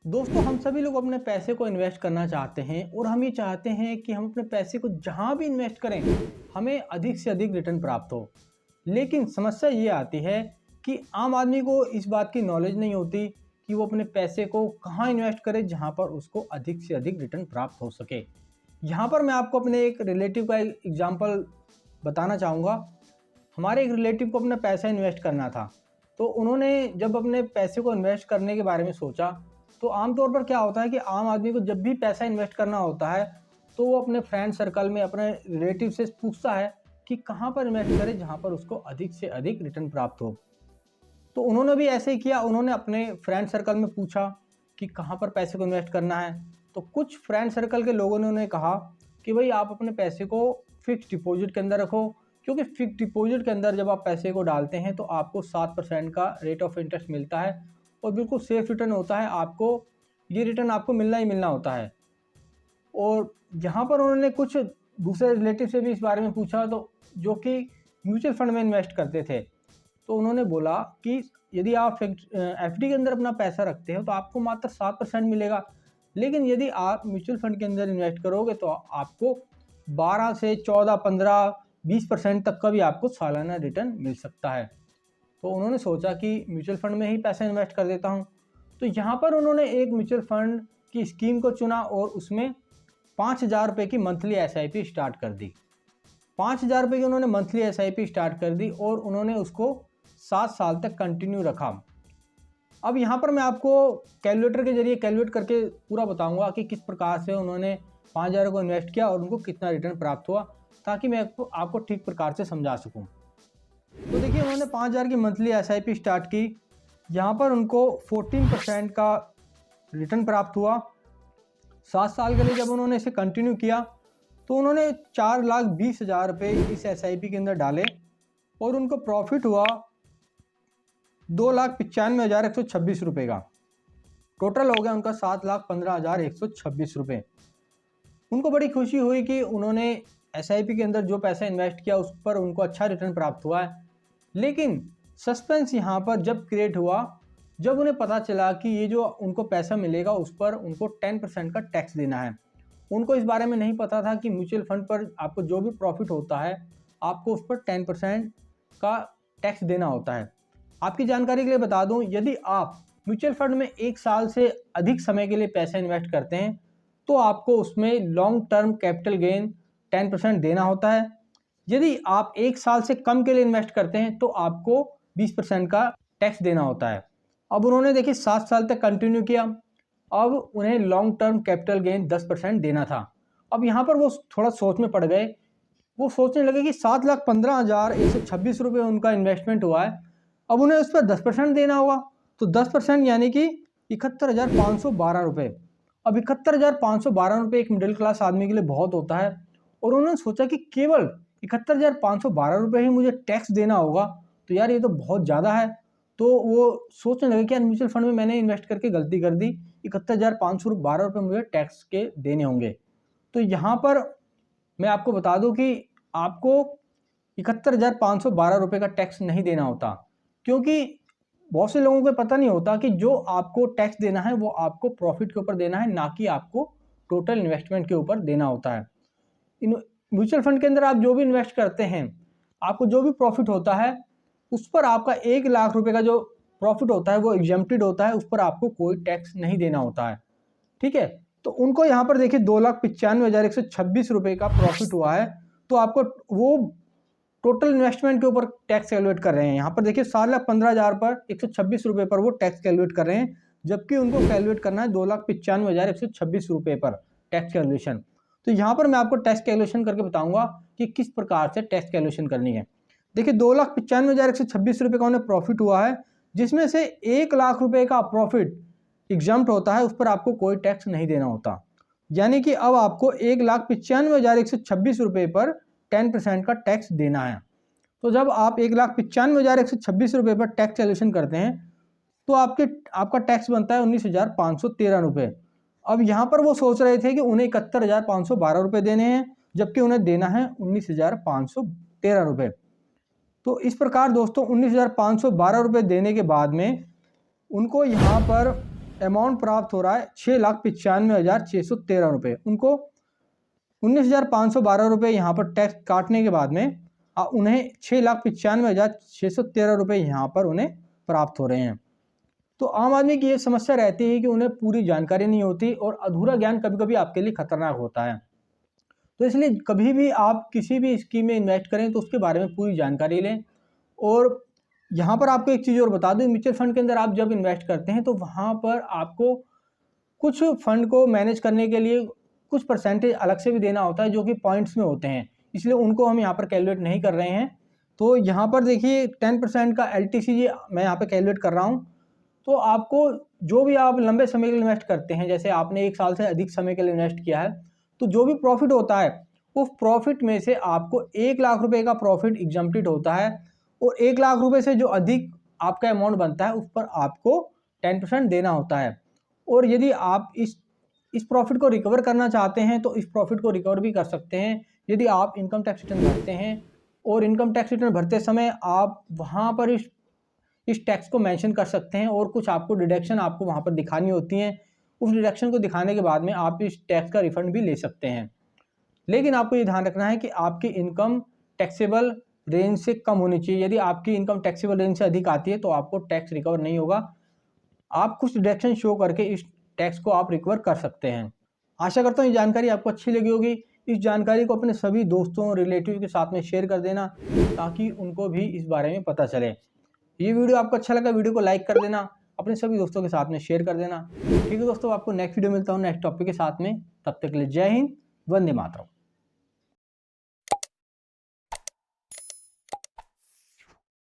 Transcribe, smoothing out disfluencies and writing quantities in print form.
दोस्तों, हम सभी लोग अपने पैसे को इन्वेस्ट करना चाहते हैं और हम ये चाहते हैं कि हम अपने पैसे को जहाँ भी इन्वेस्ट करें हमें अधिक से अधिक रिटर्न प्राप्त हो। लेकिन समस्या ये आती है कि आम आदमी को इस बात की नॉलेज नहीं होती कि वो अपने पैसे को कहाँ इन्वेस्ट करे जहाँ पर उसको अधिक से अधिक रिटर्न प्राप्त हो सके। यहाँ पर मैं आपको अपने एक रिलेटिव का एग्जाम्पल बताना चाहूँगा। हमारे एक रिलेटिव को अपना पैसा इन्वेस्ट करना था, तो उन्होंने जब अपने पैसे को इन्वेस्ट करने के बारे में सोचा तो आमतौर पर क्या होता है कि आम आदमी को जब भी पैसा इन्वेस्ट करना होता है तो वो अपने फ्रेंड सर्कल में अपने रिलेटिव से पूछता है कि कहाँ पर इन्वेस्ट करे जहाँ पर उसको अधिक से अधिक रिटर्न प्राप्त हो। तो उन्होंने भी ऐसे ही किया, उन्होंने अपने फ्रेंड सर्कल में पूछा कि कहाँ पर पैसे को इन्वेस्ट करना है। तो कुछ फ्रेंड सर्कल के लोगों ने उन्हें कहा कि भाई आप अपने पैसे को फिक्स डिपॉजिट के अंदर रखो, क्योंकि फिक्स डिपॉजिट के अंदर जब आप पैसे को डालते हैं तो आपको 7% का रेट ऑफ इंटरेस्ट मिलता है और बिल्कुल सेफ रिटर्न होता है। आपको ये रिटर्न आपको मिलना ही मिलना होता है। और यहाँ पर उन्होंने कुछ दूसरे रिलेटिव से भी इस बारे में पूछा, तो जो कि म्यूचुअल फंड में इन्वेस्ट करते थे, तो उन्होंने बोला कि यदि आप एफडी के अंदर अपना पैसा रखते हो तो आपको मात्र 7% मिलेगा, लेकिन यदि आप म्यूचुअल फंड के अंदर इन्वेस्ट करोगे तो आपको 12 से 14, 15, 20% तक का भी आपको सालाना रिटर्न मिल सकता है। तो उन्होंने सोचा कि म्यूचुअल फंड में ही पैसा इन्वेस्ट कर देता हूँ। तो यहाँ पर उन्होंने एक म्यूचुअल फंड की स्कीम को चुना और उसमें 5,000 रुपये की मंथली एसआईपी स्टार्ट कर दी। 5,000 रुपये की उन्होंने मंथली एसआईपी स्टार्ट कर दी और उन्होंने उसको 7 साल तक कंटिन्यू रखा। अब यहाँ पर मैं आपको कैलकुलेटर के जरिए कैलकुलेट करके पूरा बताऊँगा कि किस प्रकार से उन्होंने 5,000 को इन्वेस्ट किया और उनको कितना रिटर्न प्राप्त हुआ, ताकि मैं आपको ठीक प्रकार से समझा सकूँ। तो देखिए, उन्होंने 5,000 की मंथली एसआईपी स्टार्ट की। यहाँ पर उनको 14% का रिटर्न प्राप्त हुआ। 7 साल के लिए जब उन्होंने इसे कंटिन्यू किया तो उन्होंने 4,20,000 रुपये इस एसआईपी के अंदर डाले और उनको प्रॉफिट हुआ 2,95,126 रुपये का। टोटल हो गया उनका 7,15,126 रुपये। उनको बड़ी खुशी हुई कि उन्होंने एसआईपी के अंदर जो पैसा इन्वेस्ट किया उस पर उनको अच्छा रिटर्न प्राप्त हुआ है। लेकिन सस्पेंस यहाँ पर जब क्रिएट हुआ, जब उन्हें पता चला कि ये जो उनको पैसा मिलेगा उस पर उनको 10% का टैक्स देना है। उनको इस बारे में नहीं पता था कि म्यूचुअल फंड पर आपको जो भी प्रॉफिट होता है आपको उस पर 10% का टैक्स देना होता है। आपकी जानकारी के लिए बता दूं, यदि आप म्यूचुअल फंड में 1 साल से अधिक समय के लिए पैसा इन्वेस्ट करते हैं तो आपको उसमें लॉन्ग टर्म कैपिटल गेन 10% देना होता है। यदि आप 1 साल से कम के लिए इन्वेस्ट करते हैं तो आपको 20% का टैक्स देना होता है। अब उन्होंने देखिए 7 साल तक कंटिन्यू किया। अब उन्हें लॉन्ग टर्म कैपिटल गेन 10% देना था। अब यहाँ पर वो थोड़ा सोच में पड़ गए। वो सोचने लगे कि 7,15,126 रुपये उनका इन्वेस्टमेंट हुआ है, अब उन्हें उस पर 10% देना होगा। तो 10% यानी कि 71,512 रुपये। अब 71,512 रुपये एक मिडिल क्लास आदमी के लिए बहुत होता है और उन्होंने सोचा कि केवल 71,512 रुपये ही मुझे टैक्स देना होगा, तो यार ये तो बहुत ज़्यादा है। तो वो सोचने लगे कि यार म्यूचुअल फंड में मैंने इन्वेस्ट करके गलती कर दी, 71,512 रुपये मुझे टैक्स के देने होंगे। तो यहाँ पर मैं आपको बता दूं कि आपको 71,512 रुपये का टैक्स नहीं देना होता, क्योंकि बहुत से लोगों को पता नहीं होता कि जो आपको टैक्स देना है वो आपको प्रॉफिट के ऊपर देना है, ना कि आपको टोटल इन्वेस्टमेंट के ऊपर देना होता है। म्यूचुअल फंड के अंदर आप जो भी इन्वेस्ट करते हैं, आपको जो भी प्रॉफिट होता है उस पर आपका 1 लाख रुपए का जो प्रॉफिट होता है वो एग्जेम्प्टेड होता है, उस पर आपको कोई टैक्स नहीं देना होता है। ठीक है, तो उनको यहाँ पर देखिए 2,95,126 रुपये का प्रॉफिट हुआ है, तो आपको वो टोटल इन्वेस्टमेंट के ऊपर टैक्स कैलकुलेट कर रहे हैं। यहाँ पर देखिए 7,15,000 पर 126 रुपये पर वो टैक्स कैलकुलेट कर रहे हैं, जबकि उनको कैलकुलेट करना है 2,95,126 रुपये पर टैक्स कैलकुलेशन। तो यहाँ पर मैं आपको टैक्स कैलकुलेशन करके बताऊंगा कि किस प्रकार से टैक्स कैलकुलेशन करनी है। देखिए 2,95,126 रुपये का उन्हें प्रॉफिट हुआ है, जिसमें से 1 लाख रुपए का प्रॉफिट एग्जम्प्ट होता है, उस पर आपको कोई टैक्स नहीं देना होता। यानी कि अब आपको 1,95,126 रुपये पर 10% का टैक्स देना है। तो जब आप 1,95,126 रुपये पर टैक्स कैलकुलेशन करते हैं तो आपका टैक्स बनता है 19,513 रुपये। अब यहाँ पर वो सोच रहे थे कि उन्हें 71,512 रुपये देने हैं, जबकि उन्हें देना है 19,513 रुपये। तो इस प्रकार दोस्तों 19,512 रुपये देने के बाद में उनको यहाँ पर अमाउंट प्राप्त हो रहा है 6,95,613 रुपये, उनको 19,512 रुपये यहाँ पर टैक्स काटने के बाद में उन्हें 6,95,613 रुपये यहाँ पर उन्हें प्राप्त हो रहे हैं। तो आम आदमी की ये समस्या रहती है कि उन्हें पूरी जानकारी नहीं होती और अधूरा ज्ञान कभी कभी आपके लिए खतरनाक होता है। तो इसलिए कभी भी आप किसी भी स्कीम में इन्वेस्ट करें तो उसके बारे में पूरी जानकारी लें। और यहाँ पर आपको एक चीज़ और बता दूं, म्यूचुअल फंड के अंदर आप जब इन्वेस्ट करते हैं तो वहाँ पर आपको कुछ फंड को मैनेज करने के लिए कुछ परसेंटेज अलग से भी देना होता है जो कि पॉइंट्स में होते हैं, इसलिए उनको हम यहाँ पर कैलकुलेट नहीं कर रहे हैं। तो यहाँ पर देखिए 10% का LTC मैं यहाँ पर कैलकुलेट कर रहा हूँ। तो आपको जो भी आप लंबे समय के लिए इन्वेस्ट करते हैं, जैसे आपने 1 साल से अधिक समय के लिए इन्वेस्ट किया है, तो जो भी प्रॉफिट होता है उस प्रॉफिट में से आपको 1 लाख रुपए का प्रॉफिट एग्जम्प्टेड होता है और 1 लाख रुपए से जो अधिक आपका अमाउंट बनता है उस पर आपको 10% देना होता है। और यदि आप इस प्रॉफिट को रिकवर करना चाहते हैं तो इस प्रॉफिट को रिकवर भी कर सकते हैं यदि आप इनकम टैक्स रिटर्न भरते हैं। और इनकम टैक्स रिटर्न भरते समय आप वहाँ पर इस टैक्स को मेंशन कर सकते हैं और कुछ आपको डिडक्शन आपको वहाँ पर दिखानी होती हैं। उस डिडक्शन को दिखाने के बाद में आप इस टैक्स का रिफंड भी ले सकते हैं। लेकिन आपको ये ध्यान रखना है कि आपकी इनकम टैक्सेबल रेंज से कम होनी चाहिए। यदि आपकी इनकम टैक्सेबल रेंज से अधिक आती है तो आपको टैक्स रिकवर नहीं होगा। आप कुछ डिडक्शन शो करके इस टैक्स को आप रिकवर कर सकते हैं। आशा करता हूँ ये जानकारी आपको अच्छी लगी होगी। इस जानकारी को अपने सभी दोस्तों रिलेटिव के साथ में शेयर कर देना ताकि उनको भी इस बारे में पता चले। ये वीडियो आपको अच्छा लगा, वीडियो को लाइक कर देना, अपने सभी दोस्तों के साथ में शेयर कर देना। ठीक है दोस्तों, आपको नेक्स्ट वीडियो मिलता हूँ नेक्स्ट टॉपिक के साथ में। तब तक के लिए जय हिंद, वंदे मातरम।